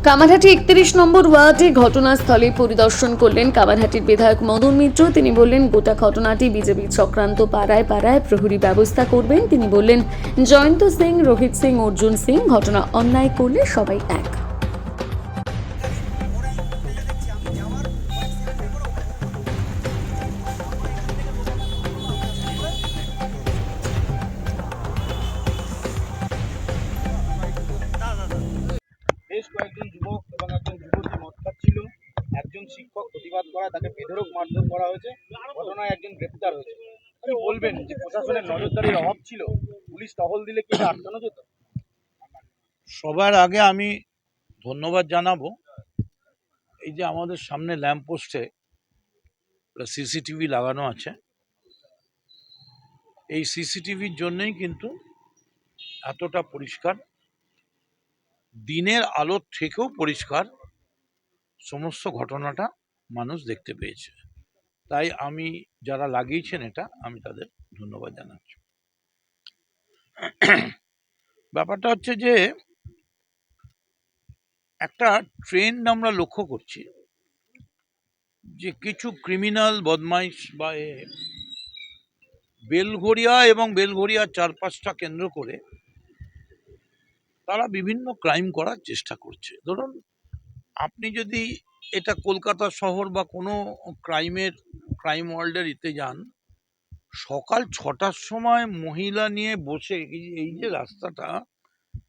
কামারহাটি ৩১ নম্বর ওয়ার্ডে ঘটনাস্থলে পরিদর্শন করলেন কামারহাটির বিধায়ক মদন মিত্র। তিনি বললেন, গোটা ঘটনাটি বিজেপি চক্রান্ত, পাড়ায় পাড়ায় প্রহরী ব্যবস্থা করবেন। তিনি বললেন, জয়ন্ত সিং, রোহিত সিং, অর্জুন সিং ঘটনা অন্যায় করলে সবাই এক। বেশ কয়েকজন যুবক এবং একজন যুবতী মদ খাচ্ছিল। একজন শিক্ষক প্রতিবাদ করা, তাকে বেধড়ক মারধর করা হয়েছে। ঘটনায় একজন গ্রেপ্তার হয়েছে। কি বলবেন যে প্রশাসনের নজরদারির অভাব ছিল? পুলিশ টহল দিলে কি এটা আটকানো যেত? সবার আগে আমি ধন্যবাদ জানাবো এই যে আমাদের সামনে ল্যাম্প পোস্টে সিসিটিভি লাগানো আছে। এই সিসিটিভির জন্যই কিন্তু এতটা পরিষ্কার, দিনের আলোর থেকেও পরিষ্কার সমস্ত ঘটনাটা মানুষ দেখতে পেয়েছে। তাই আমি যারা লাগিয়েছেন এটা, আমি তাদের ধন্যবাদ জানাচ্ছি। ব্যাপারটা হচ্ছে যে একটা ট্রেন্ড আমরা লক্ষ্য করছি যে কিছু ক্রিমিনাল বদমাইশ বা বেলঘরিয়া এবং বেলঘরিয়ার ৪-৫টা কেন্দ্র করে তারা বিভিন্ন ক্রাইম করার চেষ্টা করছে। ধরুন, আপনি যদি এটা কলকাতা শহর বা কোনো ক্রাইম ওয়ার্ল্ডের ইতে যান, সকাল ৬টার সময় মহিলা নিয়ে বসে এই যে রাস্তাটা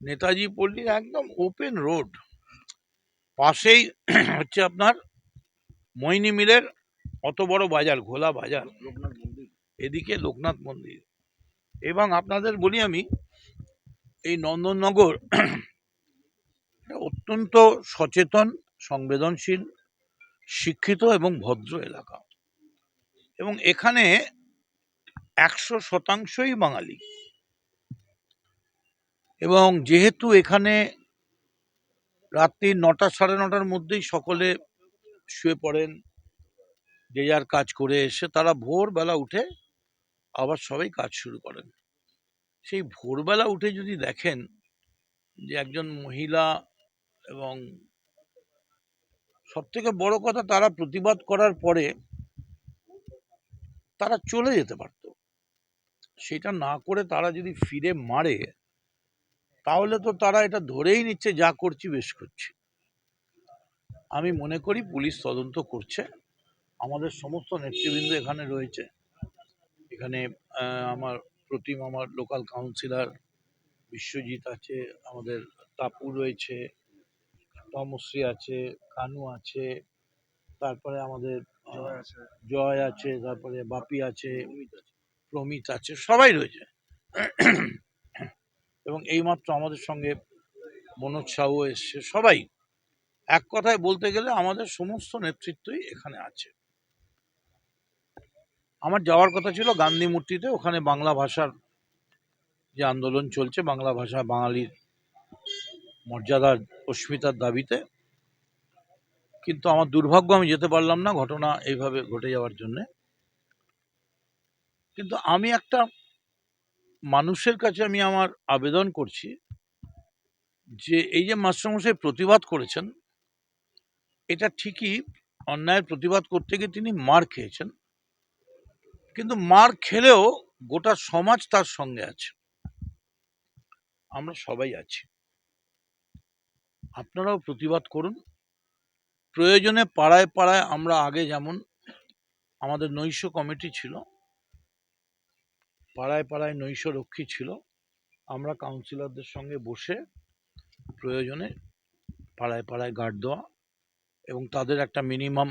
নেতাজি পল্লীর একদম ওপেন রোড, পাশেই হচ্ছে আপনার মৈনী মিলের অত বড় বাজার, ঘোলা বাজার, এদিকে লোকনাথ মন্দির। এবং আপনাদের বলি আমি, এই নন্দননগর অত্যন্ত সচেতন, সংবেদনশীল, শিক্ষিত এবং ভদ্র এলাকা, এবং এখানে ১০০%ই বাঙালি। এবং যেহেতু এখানে রাত্রি ৯টা, ৯:৩০ মধ্যেই সকলে শুয়ে পড়েন, যে যার কাজ করে এসে তারা ভোরবেলা উঠে আবার সবাই কাজ শুরু করেন। সেই ভোরবেলা উঠে যদি দেখেন যে একজন মহিলা, এবং সব থেকে বড় কথা, তারা প্রতিবাদ করার পরে তারা চলে যেতে পারত, সেটা না করে তারা যদি ফিরে মারে, তাহলে তো তারা এটা ধরেই নিচ্ছে যা করছি বেশ করছি। আমি মনে করি পুলিশ তদন্ত করছে, আমাদের সমস্ত নেতৃবৃন্দ এখানে রয়েছে। এখানে আমার লোকাল কাউন্সিলর বিশ্বজিৎ আছে, আমাদের তাপু রয়েছে, তমশ্রী আছে, কানু আছে, তারপরে আমাদের জয় আছে, তারপরে বাপি আছে, প্রমিত আছে, সবাই রয়েছে। এবং এইমাত্র আমাদের সঙ্গে মনোজ সাহু এসছে। সবাই, এক কথায় বলতে গেলে আমাদের সমস্ত নেতৃত্বই এখানে আছে। আমার যাওয়ার কথা ছিল গান্ধী মূর্তিতে, ওখানে বাংলা ভাষার যে আন্দোলন চলছে, বাংলা ভাষা বাঙালির মর্যাদার অস্মিতার দাবিতে, কিন্তু আমার দুর্ভাগ্য আমি যেতে পারলাম না ঘটনা এইভাবে ঘটে যাওয়ার জন্যে। কিন্তু আমি একটা মানুষের কাছে আমি আমার আবেদন করছি যে এই যে মাস্টারমশাই প্রতিবাদ করেছেন, এটা ঠিকই, অন্যায়ের প্রতিবাদ করতে গিয়ে তিনি মার খেয়েছেন, কিন্তু মার খেলেও গোটা সমাজ তার সঙ্গে আছে, আমরা সবাই আছি। আপনারাও প্রতিবাদ করুন, প্রয়োজনে পাড়ায় পাড়ায় আমরা আগে যেমন আমাদের নৈশ কমিটি ছিল, পাড়ায় পাড়ায় নৈশ রক্ষী ছিল, আমরা কাউন্সিলরদের সঙ্গে বসে প্রয়োজনে পাড়ায় পাড়ায় গার্ড দেওয়া এবং তাদের একটা মিনিমাম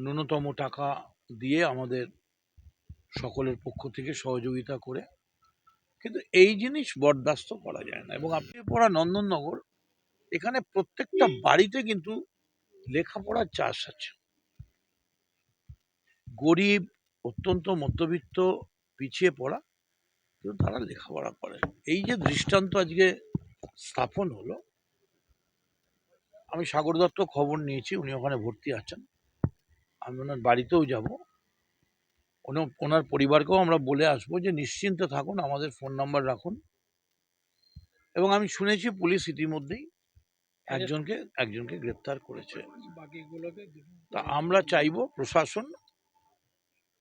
ন্যূনতম টাকা দিয়ে আমাদের সকলের পক্ষ থেকে সহযোগিতা করে, কিন্তু এই জিনিস বরদাস্ত করা যায় না। এবং আপনি পড়া নন্দননগর, এখানে প্রত্যেকটা বাড়িতে কিন্তু লেখাপড়ার চাষ আছে। গরিব, অত্যন্ত মধ্যবিত্ত, পিছিয়ে পড়া, কিন্তু তারা লেখাপড়া করে। এই যে দৃষ্টান্ত আজকে স্থাপন হলো, আমি সাগর দত্ত খবর নিয়েছি, উনি ওখানে ভর্তি আছেন, আমি ওনার বাড়িতেও যাব, ওনার পরিবারকেও আমরা বলে আসবো যে নিশ্চিন্তে থাকুন, আমাদের ফোন নাম্বার রাখুন। এবং আমি শুনেছি পুলিশ ইতিমধ্যেই একজনকে একজনকে গ্রেপ্তার করেছে। তা আমরা চাইবো প্রশাসন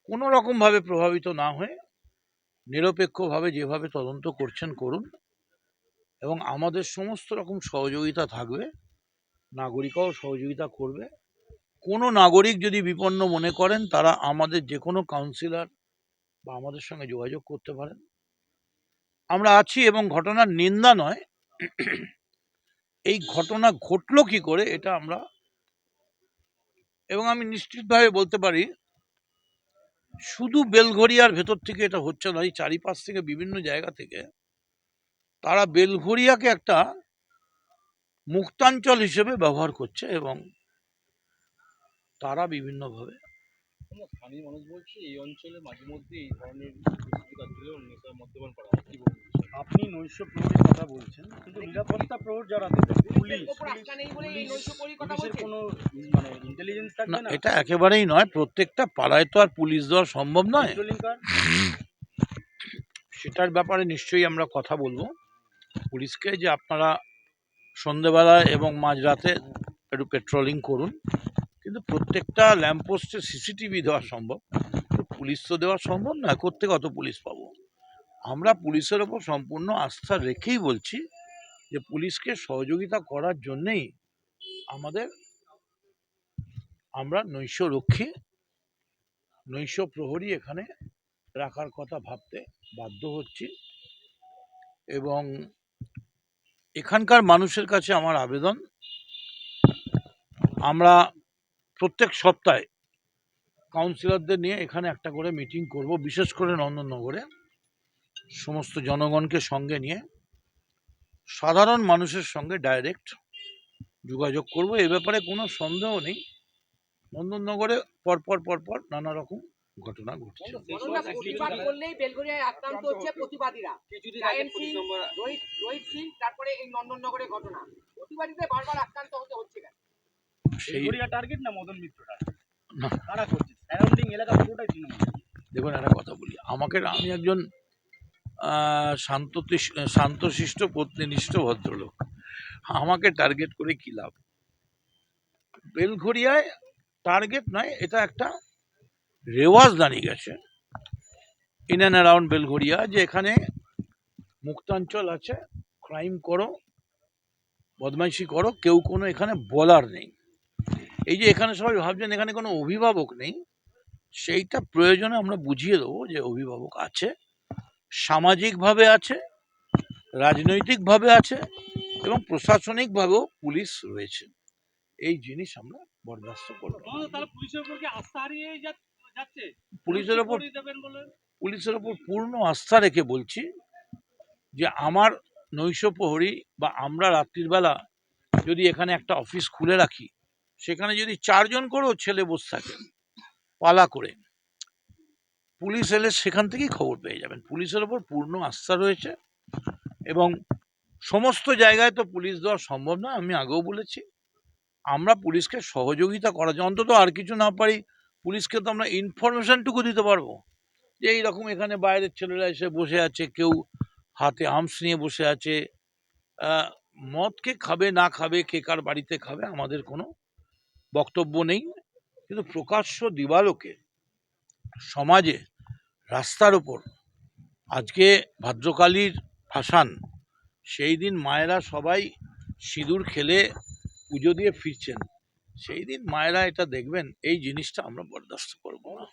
কোনো রকম ভাবে প্রভাবিত না হয়ে নিরপেক্ষভাবে যেভাবে তদন্ত করছেন করুন, এবং আমাদের সমস্ত রকম সহযোগিতা থাকবে, নাগরিকরাও সহযোগিতা করবে। কোনো নাগরিক যদি বিপন্ন মনে করেন তারা আমাদের যে কোনো কাউন্সিলর বা আমাদের সঙ্গে যোগাযোগ করতে পারেন, আমরা আছি। এবং ঘটনার নিন্দা নয়, এই ঘটনা ঘটলো কি করে এটা আমরা, এবং আমি নিশ্চিতভাবে বলতে পারি শুধু বেলঘরিয়ার ভেতর থেকে এটা হচ্ছে না, এই চারিপাশ থেকে বিভিন্ন জায়গা থেকে তারা বেলঘরিয়াকে একটা মুক্তাঞ্চল হিসেবে ব্যবহার করছে, এবং তারা বিভিন্নভাবে স্থানীয় মানুষ বলছে এই অঞ্চলে মাঝে মধ্যে এই ধরনের নেশার মদ্যপান করা হয়। কি বলবেন? আপনি নৈশ প্রহরীর কথা বলছেন, কিন্তু নিরাপত্তা প্রহর যারা পুলিশের কোনো মানে ইন্টেলিজেন্স না, থাকবে না? এটা একেবারেই নয়। প্রত্যেকটা পাড়ায় তো আর পুলিশ দেওয়া সম্ভব নয়, পেট্রোলিং কার সেটার ব্যাপারে নিশ্চয়ই আমরা কথা বলবো পুলিশকে, যে আপনারা সন্ধেবেলায় এবং মাঝরাতে একটু পেট্রোলিং করুন। কিন্তু প্রত্যেকটা ল্যাম্পপোস্টে সিসিটিভি দেওয়া সম্ভব, পুলিশ তো দেওয়া সম্ভব নয়। কোত্থেকে অত পুলিশ পাবো? আমরা পুলিশের ওপর সম্পূর্ণ আস্থা রেখেই বলছি যে পুলিশকে সহযোগিতা করার জন্যেই আমরা নৈশরক্ষী, নৈশ প্রহরী এখানে রাখার কথা ভাবতে বাধ্য হচ্ছি। এবং এখানকার মানুষের কাছে আমার আবেদন, আমরা প্রত্যেক সপ্তাহে কাউন্সিলরদের নিয়ে এখানে একটা করে মিটিং করব, বিশেষ করে নন্দননগরে সমস্ত জনগণকে সঙ্গে নিয়ে সাধারণ মানুষের সঙ্গে ডাইরেক্ট যোগাযোগ করব। এ ব্যাপারে কোনো সন্দেহ নেই, নন্দননগরে পরপর নানা রকম ঘটনা ঘটছে। প্রতিবাদ করলেই বেলঘরিয়ায় আক্রান্ত হচ্ছে প্রতিবাদীরা। রোহিত সিং, তারপরে এই নন্দননগরের ঘটনা, প্রতিবাদীদের বারবার আক্রান্ত হচ্ছে কেন? সেই টার্গেট না মদন মিত্র টার্গেট? না, কারা করছে? সারাউন্ডিং এলাকা পুরোটাই তৃণমূল। দেখুন একটা কথা বলি, আমি একজন শান্তশিষ্ট পত্নীনিষ্ঠ ভদ্রলোক, আমাকে টার্গেট করে কি লাভ? বেলঘরিয়ায় টার্গেট নয়, এটা একটা রেওয়াজ দাঁড়িয়ে গেছে ইন অ্যান্ড অ্যারাউন্ড বেলঘরিয়া, যে এখানে মুক্তাঞ্চল আছে, ক্রাইম করো, বদমাইশি করো, কেউ কোনো এখানে বলার নেই। এই যে এখানে সবাই ভাবছেন এখানে কোনো অভিভাবক নেই, সেইটা প্রয়োজনে আমরা বুঝিয়ে দেবো যে অভিভাবক আছে, সামাজিকভাবে আছে, রাজনৈতিকভাবে আছে, এবং প্রশাসনিকভাবেও পুলিশ রয়েছে। এই জিনিস আমরা বরদাস্ত করব না। পুলিশের ওপর পূর্ণ আস্থা রেখে বলছি যে আমার নৈশ প্রহরী বা আমরা রাত্রির বেলা যদি এখানে একটা অফিস খুলে রাখি, সেখানে যদি 4 জন করেও ছেলে বসে থাকেন পালা করে, পুলিশ এলে সেখান থেকেই খবর পেয়ে যাবেন। পুলিশের ওপর পূর্ণ আস্থা রয়েছে, এবং সমস্ত জায়গায় তো পুলিশ দেওয়া সম্ভব না। আমি আগেও বলেছি আমরা পুলিশকে সহযোগিতা করা যায়, অন্তত আর কিছু না পারি পুলিশকে তো আমরা ইনফরমেশনটুকু দিতে পারবো যে এইরকম এখানে বাইরের ছেলেরা এসে বসে আছে, কেউ হাতে আর্মস নিয়ে বসে আছে, মদ কে খাবে না খাবে, কে কার বাড়িতে খাবে, আমাদের কোনো বক্তব্য নেই। কিন্তু প্রকাশ্য দিবালোকে সমাজে রাস্তার ওপর, আজকে ভাদ্রকালীর ভাসান, সেই দিন মায়েরা সবাই সিঁদুর খেলে পুজো দিয়ে ফিরছেন, সেই দিন মায়েরা এটা দেখবেন, এই জিনিসটা আমরা বরদাস্ত করবো না।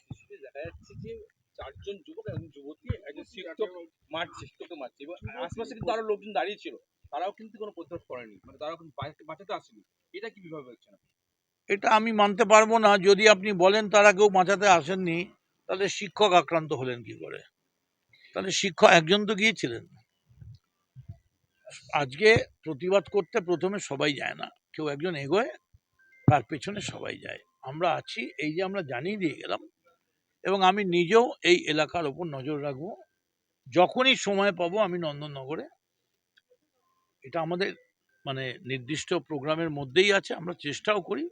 দেখা যাচ্ছে যে 4 জন যুবক এবং যুবতী একজন শিক্ষক মারছে এবং আশপাশে কিন্তু আরো লোকজন দাঁড়িয়ে ছিল, তারাও কিন্তু কোনো প্রতিবাদ করেনি, মানে তারাও কিন্তু বাঁচাতে আসেনি। এটা কি বিভাগ হচ্ছে না? এটা আমি মানতে পারবো না। যদি আপনি বলেন তারা কেউ বাঁচাতে আসেননি, তাহলে শিক্ষক আক্রান্ত হলেন কি করে? তাহলে শিক্ষক একজন তো গিয়েছিলেন। আজকে প্রতিবাদ করতে প্রথমে সবাই যায় না, কেউ একজন এগোয়, তার পেছনে সবাই যায়। আমরা আছি, এই যে আমরা জানিয়ে দিয়ে গেলাম, এবং আমি নিজেও এই এলাকার ওপর নজর রাখবো। যখনই সময় পাবো আমি নন্দননগরে, এটা আমাদের মানে নির্দিষ্ট প্রোগ্রামের মধ্যেই আছে, আমরা চেষ্টাও করি।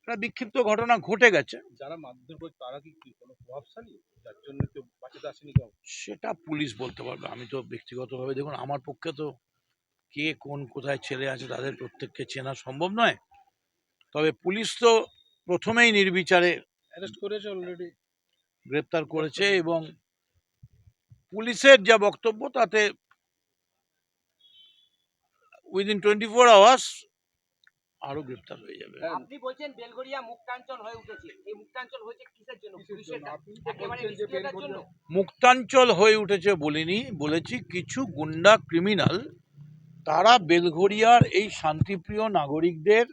একটা বিক্ষিপ্ত ঘটনা ঘটে গেছে, যারা মারধর করে তারা কি কোনো প্রভাবশালী, যার জন্য কেউ বাঁচাতে আসেনি কেউ? সেটা পুলিশ বলতে পারবে। আমি তো ব্যক্তিগতভাবে, দেখুন আমার পক্ষে তো কে কোন কোথায় ছেলে আছে তাদের প্রত্যেককে চেনা সম্ভব নয়, তবে পুলিশ তো প্রথমেই নির্বিচারে অ্যারেস্ট করেছে অলরেডি। গ্রেপ্তার করেছে এবং পুলিশের যা বক্তব্য তাতে উইদিন 24 আওয়ার্স আরো গ্রেপ্তার হয়ে যাবে। আপনি বলছেন বেলঘরিয়া মুক্তাঞ্চল হয়ে উঠেছে, এই মুক্তাঞ্চল হয়েছে কিসের জন্য? পুলিশের একেবারে নিষ্ক্রিয়তার জন্য। মুক্তাঞ্চল হয়ে উঠেছে বলিনি, বলেছি কিছু গুন্ডা ক্রিমিনাল তারা বেলঘরিয়ার এই শান্তিপ্রিয় নাগরিকদের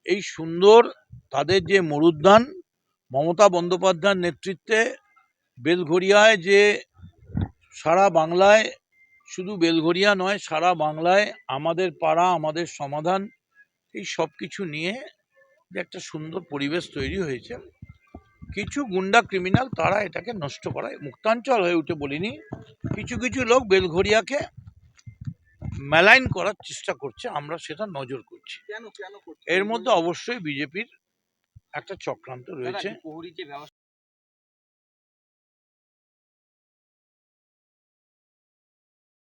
এই সুন্দর তাদের যে মরুদ্যান মমতা বন্দ্যোপাধ্যায়ের নেতৃত্বে বেলঘরিয়ায় যে সারা বাংলায়, শুধু বেলঘরিয়া নয় সারা বাংলায় আমাদের পাড়া আমাদের সমাধান, এই সব কিছু নিয়ে যে একটা সুন্দর পরিবেশ তৈরি হয়েছে, কিছু গুন্ডা ক্রিমিনাল তারা এটাকে নষ্ট করায় মুক্তাঞ্চল হয়ে উঠে বলিনি। কিছু কিছু লোক বেলঘরিয়াকে মেলাইন করার চেষ্টা করছে, আমরা সেটা নজর করছি। কেন করছে? এর মধ্যে অবশ্যই বিজেপির একটা চক্রান্ত রয়েছে। প্রহরী যে ব্যবস্থা